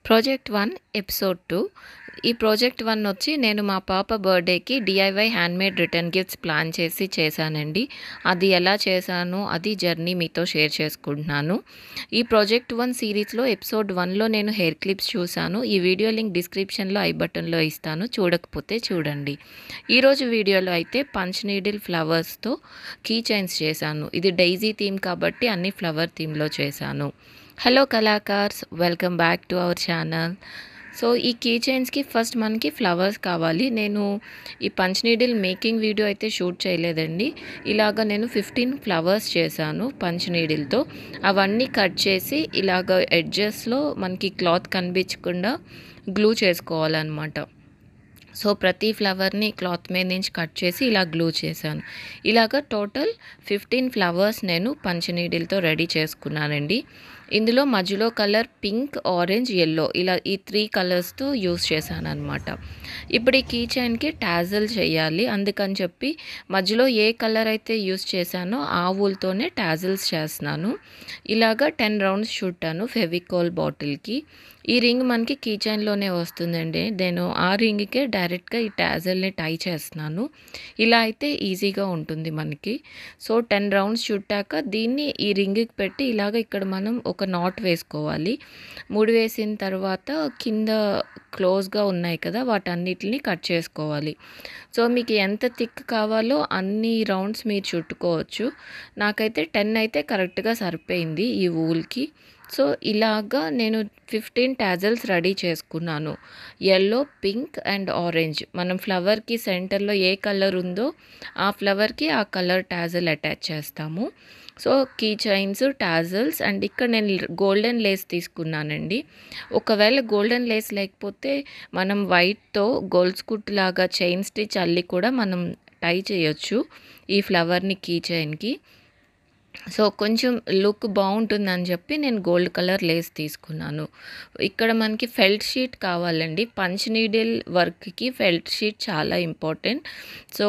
Project 1 episode 2 ఈ project 1 వచ్చి నేను మా పాప బర్త్డేకి DIY handmade return gifts plan చేశానండి. అది ఎలా చేశానో అది జర్నీ మీతో షేర్ చేసుకుంటున్నాను. ఈ ప్రాజెక్ట్ 1 సిరీస్లో ఎపిసోడ్ 1లో నేను హెయిర్ క్లిప్స్ చూశాను. ఈ వీడియో లింక్ డిస్క్రిప్షన్లో ఐ బటన్లో ఇస్తాను, చూడకపోతే చూడండి. ఈరోజు వీడియోలో అయితే పంచ్ నీడిల్ ఫ్లవర్స్తో కీ చైన్స్ చేశాను. ఇది డైజీ థీమ్ కాబట్టి అన్ని ఫ్లవర్ థీమ్లో చేశాను. హలో కళాకార్స్, welcome back to our channel. So ఈ కీ చైన్స్కి ఫస్ట్ మనకి ఫ్లవర్స్ కావాలి. నేను ఈ పంచ్ నీడిల్ మేకింగ్ వీడియో అయితే షూట్ చేయలేదండి. ఇలాగ నేను 15 ఫ్లవర్స్ చేశాను పంచ్ నీడిల్తో. అవన్నీ కట్ చేసి ఇలాగ ఎడ్జెస్లో మనకి క్లాత్ కనిపించకుండా గ్లూ చేసుకోవాలన్నమాట. సో ప్రతి ఫ్లవర్ని క్లాత్ మీద నుంచి కట్ చేసి ఇలా గ్లూ చేశాను. ఇలాగ టోటల్ 15 ఫ్లవర్స్ నేను పంచ్ నీడిల్తో రెడీ చేసుకున్నానండి. ఇందులో మధ్యలో కలర్ పింక్, ఆరెంజ్, ఎల్లో ఇలా ఈ 3 కలర్స్తో యూస్ చేశాను అనమాట. ఇప్పుడు ఈ కీ చైన్కి టాజల్ చేయాలి. అందుకని చెప్పి మధ్యలో ఏ కలర్ అయితే యూస్ చేశానో ఆ ఊల్తోనే టాజల్స్ చేస్తున్నాను. ఇలాగ 10 రౌండ్స్ చుట్టాను ఫెవికాల్ బాటిల్కి. ఈ రింగ్ మనకి కీ చైన్లోనే వస్తుందండి. నేను ఆ రింగ్కే డైరెక్ట్గా ఈ టాజల్ని టై చేస్తున్నాను. ఇలా అయితే ఈజీగా ఉంటుంది మనకి. సో 10 రౌండ్స్ చుట్టాక దీన్ని ఈ రింగ్కి పెట్టి ఇలాగ ఇక్కడ మనం ఒక నాట్ వేసుకోవాలి. ముడి వేసిన తర్వాత కింద క్లోజ్గా ఉన్నాయి కదా, వాటన్నిటిని కట్ చేసుకోవాలి. సో మీకు ఎంత థిక్ కావాలో అన్ని రౌండ్స్ మీరు చుట్టుకోవచ్చు. నాకైతే 10 అయితే కరెక్ట్గా సరిపోయింది ఈ ఊల్కి. సో ఇలాగా నేను 15 టాజల్స్ రెడీ చేసుకున్నాను. Yellow, pink and orange. మనం ఫ్లవర్కి సెంటర్లో ఏ కలర్ ఉందో ఆ ఫ్లవర్కి ఆ కలర్ టాజల్ అటాచ్ చేస్తాము. So key chains, tassels and ఇక్కడ నేను గోల్డెన్ లేస్ తీసుకున్నానండి. ఒకవేళ గోల్డెన్ లేస్ లేకపోతే మనం వైట్తో గోల్డ్ స్కుట్ లాగా చైన్ స్టిచ్ అల్లి కూడా మనం టై చేయొచ్చు ఈ ఫ్లవర్ని కీ చైన్కి. సో కొంచెం లుక్ బాగుంటుందని చెప్పి నేను గోల్డ్ కలర్ లేస్ తీసుకున్నాను. ఇక్కడ మనకి ఫెల్ట్ షీట్ కావాలండి. పంచ్ నీడిల్ వర్క్కి ఫెల్ట్ షీట్ చాలా ఇంపార్టెంట్. సో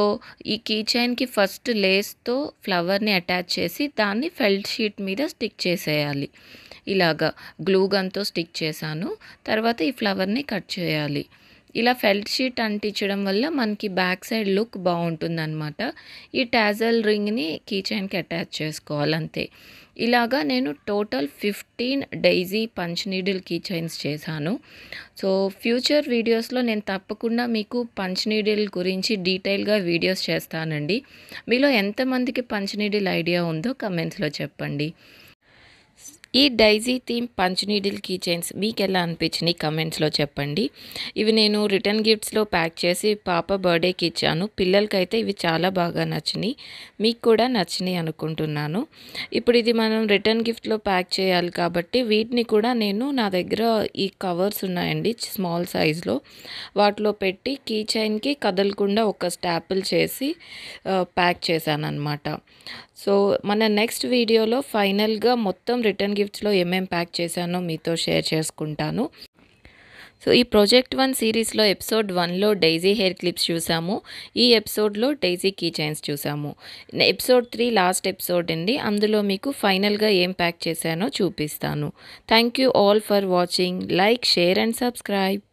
ఈ కీ చైన్కి ఫస్ట్ లేస్తో ఫ్లవర్ని అటాచ్ చేసి దాన్ని ఫెల్ట్ షీట్ మీద స్టిక్ చేసేయాలి. ఇలాగా గ్లూ గన్తో స్టిక్ చేశాను. తర్వాత ఈ ఫ్లవర్ని కట్ చేయాలి. ఇలా ఫెల్ట్ షీట్ అంటించడం వల్ల మనకి బ్యాక్ సైడ్ లుక్ బాగుంటుందన్నమాట. ఈ టాజల్ రింగ్ని కీ చైన్కి అటాచ్ చేసుకోవాలి అంతే. ఇలాగా నేను total 15 daisy punch needle key chains చేశాను. సో ఫ్యూచర్ వీడియోస్లో నేను తప్పకుండా మీకు పంచ్ నీడిల్ గురించి డీటెయిల్గా వీడియోస్ చేస్తానండి. మీలో ఎంతమందికి పంచ్ నీడిల్ ఐడియా ఉందో కమెంట్స్లో చెప్పండి. ఈ daisy theme punch needle key chains మీకు ఎలా అనిపించినాయి కమెంట్స్లో చెప్పండి. ఇవి నేను రిటర్న్ గిఫ్ట్స్లో ప్యాక్ చేసి పాప బర్త్డేకి ఇచ్చాను. పిల్లలకైతే ఇవి చాలా బాగా నచ్చినాయి. మీకు కూడా నచ్చినాయి అనుకుంటున్నాను. ఇప్పుడు ఇది మనం రిటర్న్ గిఫ్ట్లో ప్యాక్ చేయాలి కాబట్టి వీటిని కూడా నేను నా దగ్గర ఈ కవర్స్ ఉన్నాయండి స్మాల్ సైజ్లో, వాటిలో పెట్టి కీ చైన్కి కదలకుండా ఒక స్టాపుల్ చేసి ప్యాక్ చేశాను అనమాట. సో మన నెక్స్ట్ వీడియోలో ఫైనల్గా మొత్తం రిటర్న్ గిఫ్ట్స్లో ఏమేం ప్యాక్ చేశానో మీతో షేర్ చేసుకుంటాను. సో ఈ ప్రాజెక్ట్ 1 సిరీస్లో ఎపిసోడ్ 1లో డైజీ హెయిర్ క్లిప్స్ చూసాము. ఈ ఎపిసోడ్లో డైజీ కీ చైన్స్ చూసాము. ఎపిసోడ్ 3 లాస్ట్ ఎపిసోడ్ అండి. అందులో మీకు ఫైనల్గా ఏం ప్యాక్ చేశానో చూపిస్తాను. Thank you all for watching. Like, share and subscribe.